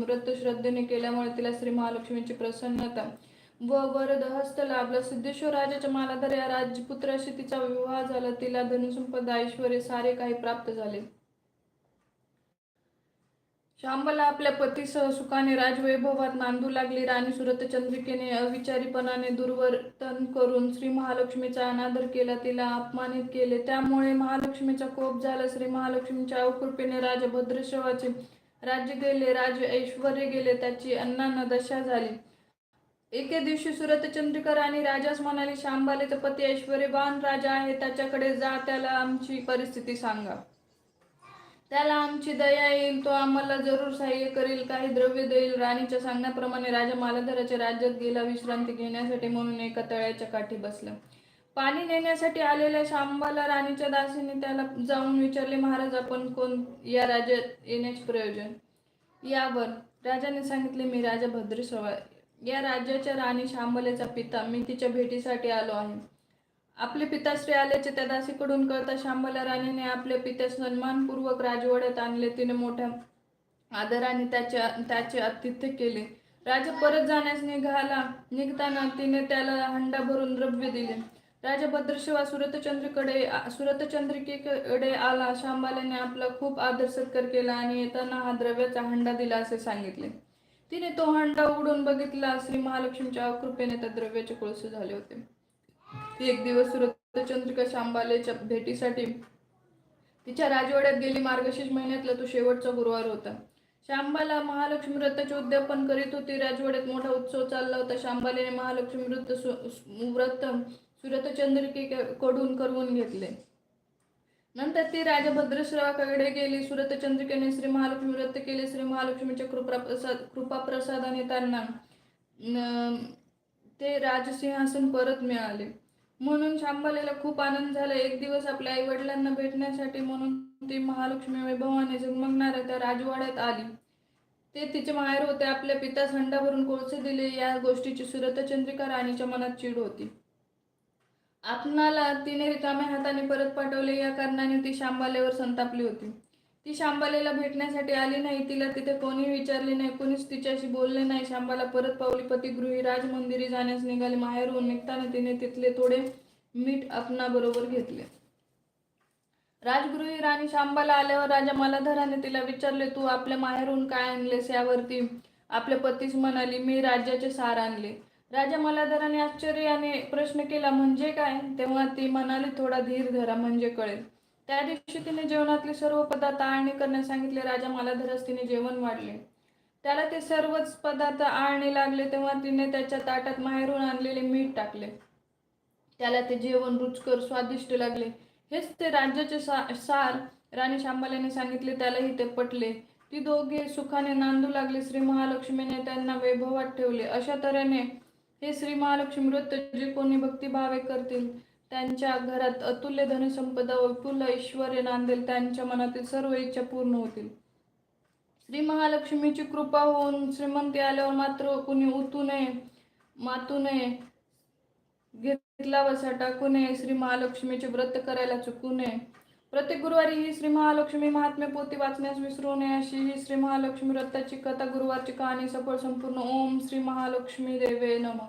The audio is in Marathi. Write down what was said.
व्रत श्रद्धेने केल्यामुळे तिला श्री महालक्ष्मीची प्रसन्नता व वरद हस्त लाभला. सिद्धेश्वर राजाच्या मालाधार या राजपुत्राशी तिचा विवाह झाला. तिला धनसंपदा ऐश्वर्य सारे काही प्राप्त झाले. शांबला आपल्या पतीसह सुखाने राजवैभवात नांदू लागली. राणी सुरतचंद्रिकेने अविचारीपणाने दुर्वर्तन करून श्री महालक्ष्मीचा अनादर केला, तिला अपमानित केले. त्यामुळे महालक्ष्मीचा कोप झाला. श्री महालक्ष्मीच्या अवकृपेने राजा भद्रश्रवाचे राज्य गेले, राज ऐश्वर्य गेले, त्याची अन्नान दशा झाली. एके दिवशी सुरतचंद्रिका राणी राजास म्हणाली, शांबालेचा पती ऐश्वर्यवान राजा आहे, त्याच्याकडे जा, त्याला आमची परिस्थिती सांगा. त्याला आमची दया येईल, तो आम्हाला जरूर सहाय्य करेल, काही द्रव्य देईल. राणीच्या सांगण्याप्रमाणे राजा मालधराच्या राज्यात गेला विश्रांती घेण्यासाठी, म्हणून एका तळ्याच्या काठी बसला. पाणी नेण्यासाठी आलेल्या शांबाला राणीच्या दासीने त्याला जाऊन विचारले, महाराज आपण कोण, या राज्यात येण्याचे प्रयोजन. यावर राजाने सांगितले, मी राजा भद्रश्रवा या राज्याच्या राणी शांबलेचा पिता, मी तिच्या भेटीसाठी आलो आहे. आपले पिताश्री आल्याचे त्या दासीकडून कळता शांबला राणीने आपल्या पित्यास सन्मानपूर्वक राजवाड्यात आणले. तिने मोठ्या आदराने त्याचे आतिथ्य केले. राजा परत जाण्यास निघताना तिने त्याला हंडा भरून द्रव्य दिले. राजा भद्रश्रवा सुरतचंद्रिकेकडे आला. शांबाल्याने आपला खूप आदर सत्कार केला आणि येताना हा द्रव्याचा हंडा दिला असे सांगितले. तिने तो हंडा उघडून बघितला. श्री महालक्ष्मीच्या कृपेने त्या द्रव्याचे कोळसे झाले होते. एक दिवस सुरतचंद्रिका शांबालेच्या भेटीसाठी तिच्या राजवाड्यात गेली. मार्गशीर्ष महिन्यातला तो शेवटचा गुरुवार होता. शांबाला महालक्ष्मी व्रताचे उद्यापन करीत होती. राजवाड्यात मोठा उत्सव चालला होता. शांबालेने महालक्ष्मी व्रत सुरतचंद्रिकेकडून करवून घेतले. नंतर ती राजा भद्रश्रवाकडे गेली. सुरतचंद्रिकेने श्री महालक्ष्मी व्रत केले. श्री महालक्ष्मीच्या कृपाप्रसादाने त्यांना ते राजसिंहासन परत मिळाले, म्हणून शांबालेला खूप आनंद झाला. एक दिवस आपल्या आई वडिलांना भेटण्यासाठी म्हणून ती महालक्ष्मी वैभवाने झगमगणाऱ्या त्या राजवाड्यात आली. ते तिचे माहेर होते. आपल्या पितास हंडा भरून कोळसे दिले. या गोष्टीची सुरतचंद्रिका राणीच्या मनात चीड होती. आपणाला तिने रिकाम्या हाताने परत पाठवले, या कारणाने ती शांबालेवर संतापली होती. ती शांबालेला भेटण्यासाठी आली नाही. तिला तिथे कोणी विचारले नाही, कोणीच तिच्याशी बोलले नाही. शांबाला परत पावली पतिगृही राजमंदिरी जाण्यास निघाली. माहेरून निघताना तिने तिथले थोडे मीठ आपणाबरोबर घेतले. राजगृही राणी शांबाला आल्यावर राजा मालाधराने तिला विचारले, तू आपल्या माहेरून काय आणलेस? यावरती आपल्या पतीस म्हणाली, मी राज्याचे सार आणले. राजा मालाधराने आश्चर्याने प्रश्न केला, म्हणजे काय? तेव्हा ती म्हणाली, थोडा धीर धरा, म्हणजे कळेल. त्या दिवशी तिने जेवणातले सर्व पदार्थ आळणी करण्यास सांगितले. राजा मालाधरास तिने जेवण वाढले. त्याला ते सर्वच पदार्थ आळणी लागले. तेव्हा तिने त्याच्या ताटात माहेरून आणलेले मीठ टाकले. त्याला ते जेवण रुचकर स्वादिष्ट लागले. हेच ते राज्याचे सार राणी शांबाल्याने सांगितले. त्यालाही ते पटले. ती दोघे सुखाने नांदू लागले. श्री महालक्ष्मीने त्यांना वैभवात ठेवले. अशा तऱ्हेने हे श्री महालक्ष्मी व्रत जे कोणी भक्तिभावे करतील, त्यांच्या घरात अतुल्य धनसंपदा व विपुल ऐश्वर्य नांदेल. त्यांच्या मनातील सर्व इच्छा पूर्ण होतील. श्री महालक्ष्मीची कृपा होऊन श्रीमंती आल्यावर मात्र कुणी उतू नये, मातू नये, घेतला वसा टाकू नये. श्री महालक्ष्मीचे व्रत करायला चुकू नये. प्रत्येक गुरुवारी ही श्री महालक्ष्मी महात्म्य पोथी वाचण्यास विसरू नये. अशी ही श्री महालक्ष्मी व्रताची कथा, गुरुवारची कहाणी सफळ संपूर्ण. ओम श्री महालक्ष्मी देवे नमः.